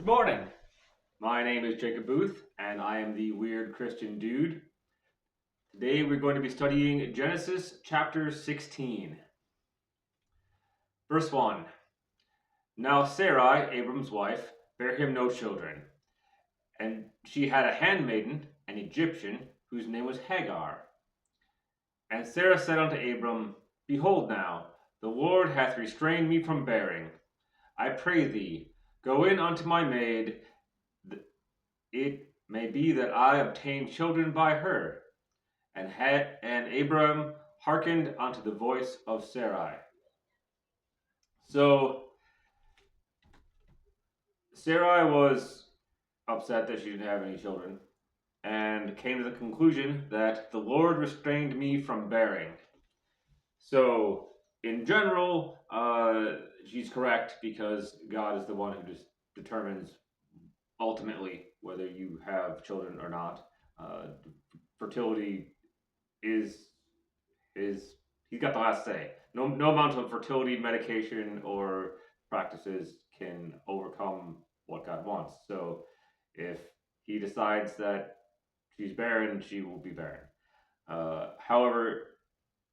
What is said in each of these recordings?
Good morning. My name is Jacob Booth, and I am the Weird Christian Dude. Today we're going to be studying Genesis chapter 16. Verse 1. Now Sarai, Abram's wife, bare him no children, and she had a handmaiden, an Egyptian, whose name was Hagar. And Sarah said unto Abram, Behold now, the Lord hath restrained me from bearing. I pray thee, go in unto my maid, it may be that I obtain children by her. And Abram hearkened unto the voice of Sarai. So Sarai was upset that she didn't have any children, and came to the conclusion that the Lord restrained me from bearing. So in general, she's correct, because God is the one who just determines ultimately whether you have children or not. Fertility is he's got the last say. No amount of fertility medication or practices can overcome what God wants. So if he decides that she's barren, she will be barren. However,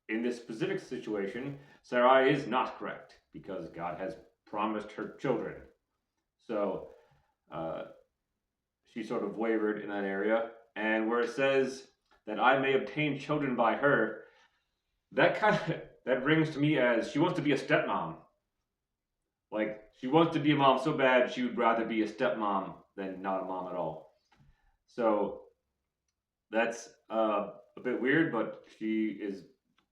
in this specific situation, Sarai is not correct, because God has promised her children. So she sort of wavered in that area. And where it says that I may obtain children by her, that rings to me as she wants to be a stepmom. Like, she wants to be a mom so bad she would rather be a stepmom than not a mom at all. So that's a bit weird, but she is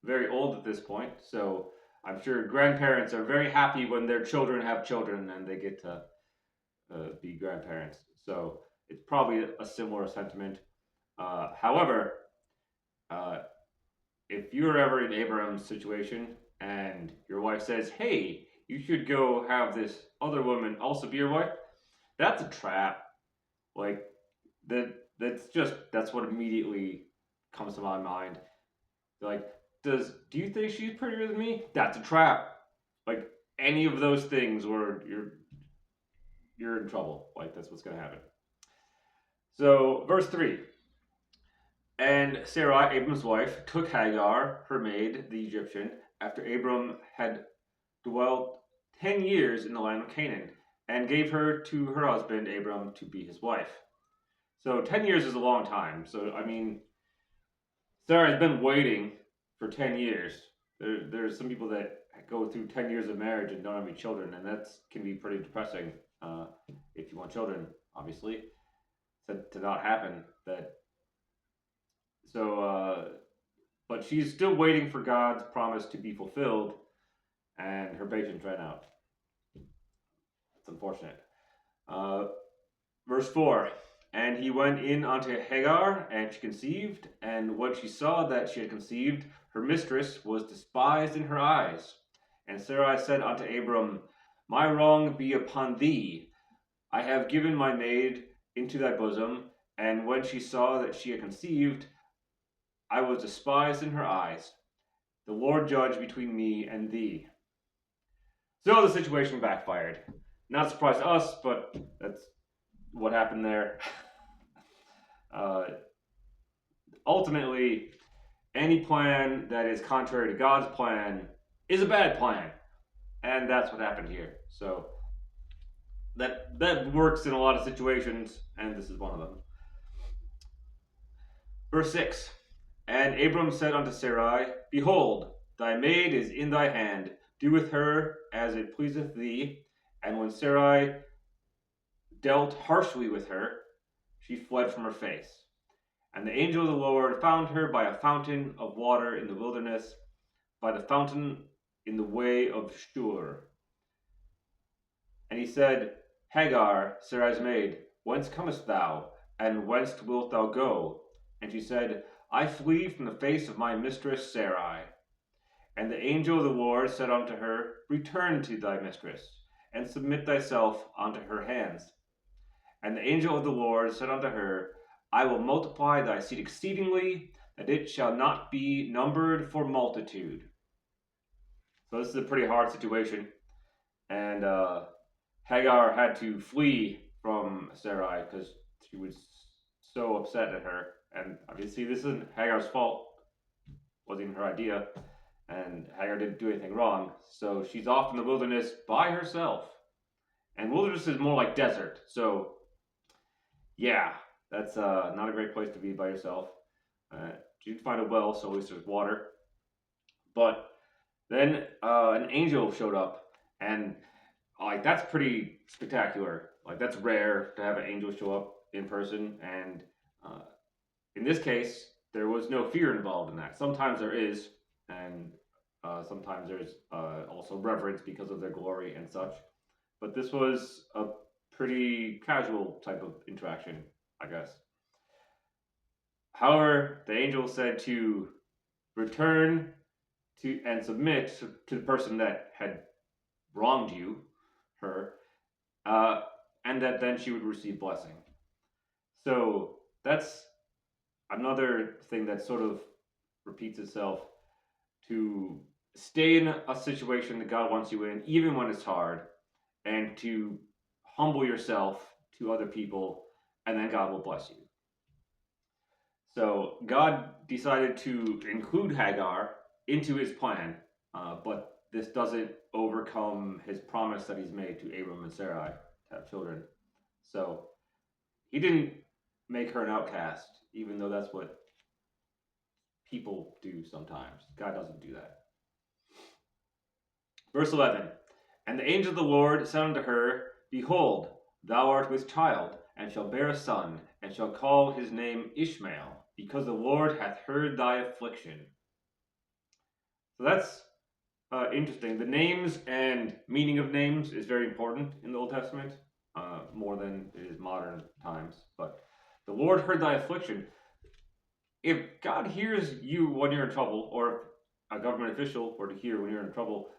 very old at this point. So I'm sure grandparents are very happy when their children have children and they get to be grandparents. So it's probably a similar sentiment. However, if you're ever in Abraham's situation and your wife says, hey, you should go have this other woman also be your wife, that's a trap. Like, that's what immediately comes to my mind. Like, do you think she's prettier than me? That's a trap. Like, any of those things where you're in trouble. Like, that's what's going to happen. So, verse 3. And Sarai, Abram's wife, took Hagar, her maid, the Egyptian, after Abram had dwelt 10 years in the land of Canaan, and gave her to her husband Abram to be his wife. So 10 years is a long time. So, I mean, Sarah's been waiting for 10 years. There's some people that go through 10 years of marriage and don't have any children, and that can be pretty depressing if you want children, obviously. To not happen. But she's still waiting for God's promise to be fulfilled, and her patience ran out. It's unfortunate. Verse 4. And he went in unto Hagar, and she conceived, and when she saw that she had conceived, her mistress was despised in her eyes. And Sarai said unto Abram, My wrong be upon thee. I have given my maid into thy bosom, and when she saw that she had conceived, I was despised in her eyes. The Lord judge between me and thee. So the situation backfired. Not a surprise to us, but that's what happened there. Ultimately, any plan that is contrary to God's plan is a bad plan. And that's what happened here. So that works in a lot of situations, and this is one of them. Verse 6. And Abram said unto Sarai, Behold, thy maid is in thy hand. Do with her as it pleaseth thee. And when Sarai dealt harshly with her, she fled from her face. And the angel of the Lord found her by a fountain of water in the wilderness, by the fountain in the way of Shur. And he said, Hagar, Sarai's maid, whence comest thou, and whence wilt thou go? And she said, I flee from the face of my mistress Sarai. And the angel of the Lord said unto her, Return to thy mistress, and submit thyself unto her hands. And the angel of the Lord said unto her, I will multiply thy seed exceedingly, that it shall not be numbered for multitude. So this is a pretty hard situation. And Hagar had to flee from Sarai because she was so upset at her. And obviously, this isn't Hagar's fault. It wasn't even her idea. And Hagar didn't do anything wrong. So she's off in the wilderness by herself. And wilderness is more like desert. So, yeah, that's not a great place to be by yourself. She did find a well, so at least there's water. But then an angel showed up, and like that's pretty spectacular. Like that's rare to have an angel show up in person, and uh, in this case, there was no fear involved in that. Sometimes there is, and sometimes there's also reverence because of their glory and such. But this was a pretty casual type of interaction, I guess. However, the angel said to return to and submit to the person that had wronged you, her, uh, and that then she would receive blessing. So that's another thing that sort of repeats itself to stay in a situation that God wants you in, even when it's hard, and to humble yourself to other people, and then God will bless you. So God decided to include Hagar into his plan, but this doesn't overcome his promise that he's made to Abram and Sarai to have children. So he didn't make her an outcast, even though that's what people do sometimes. God doesn't do that. Verse 11. And the angel of the Lord said unto her, Behold, thou art with child, and shall bear a son, and shall call his name Ishmael, because the Lord hath heard thy affliction. So that's interesting. The names and meaning of names is very important in the Old Testament, more than it is modern times. But the Lord heard thy affliction. If God hears you when you're in trouble, or if a government official were to hear when you're in trouble,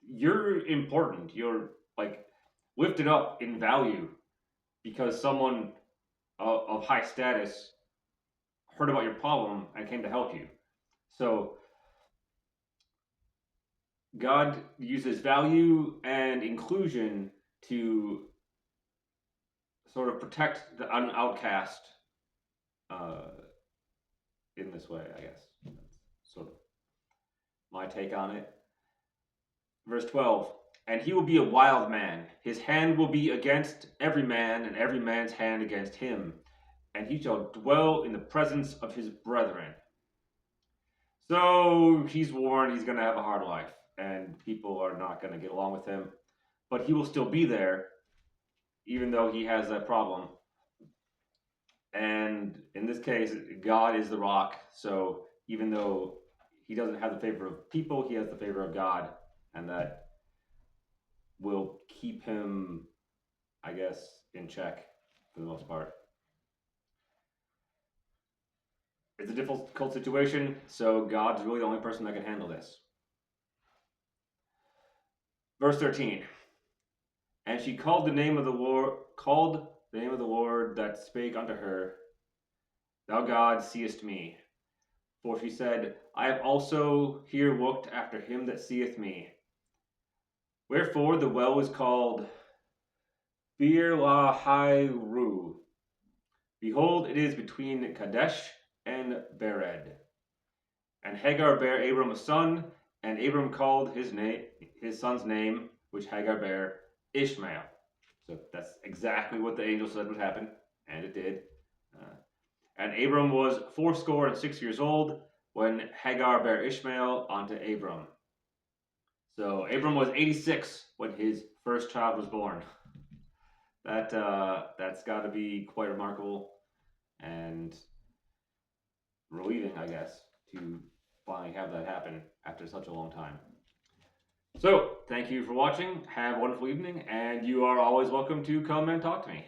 you're important. You're like lifted up in value because someone of high status heard about your problem and came to help you. So God uses value and inclusion to sort of protect the outcast in this way, I guess. That's sort of my take on it. Verse 12. And he will be a wild man. His hand will be against every man, and every man's hand against him. And he shall dwell in the presence of his brethren. So he's warned he's going to have a hard life, and people are not going to get along with him. But he will still be there, even though he has that problem. And in this case, God is the rock. So even though he doesn't have the favor of people, he has the favor of God. And that will keep him, I guess, in check for the most part. It's a difficult situation, so God's really the only person that can handle this. Verse 13. And she called the name of the Lord that spake unto her, Thou God seest me. For she said, I have also here looked after him that seeth me. Wherefore the well is called Beer Lahai. Behold, it is between Kadesh and Bered. And Hagar bare Abram a son, and Abram called his son's name, which Hagar bare, Ishmael. So that's exactly what the angel said would happen, and it did. And Abram was 86 old when Hagar bare Ishmael unto Abram. So Abram was 86 when his first child was born. That's got to be quite remarkable and relieving, I guess, to finally have that happen after such a long time. So, thank you for watching. Have a wonderful evening, and you are always welcome to come and talk to me.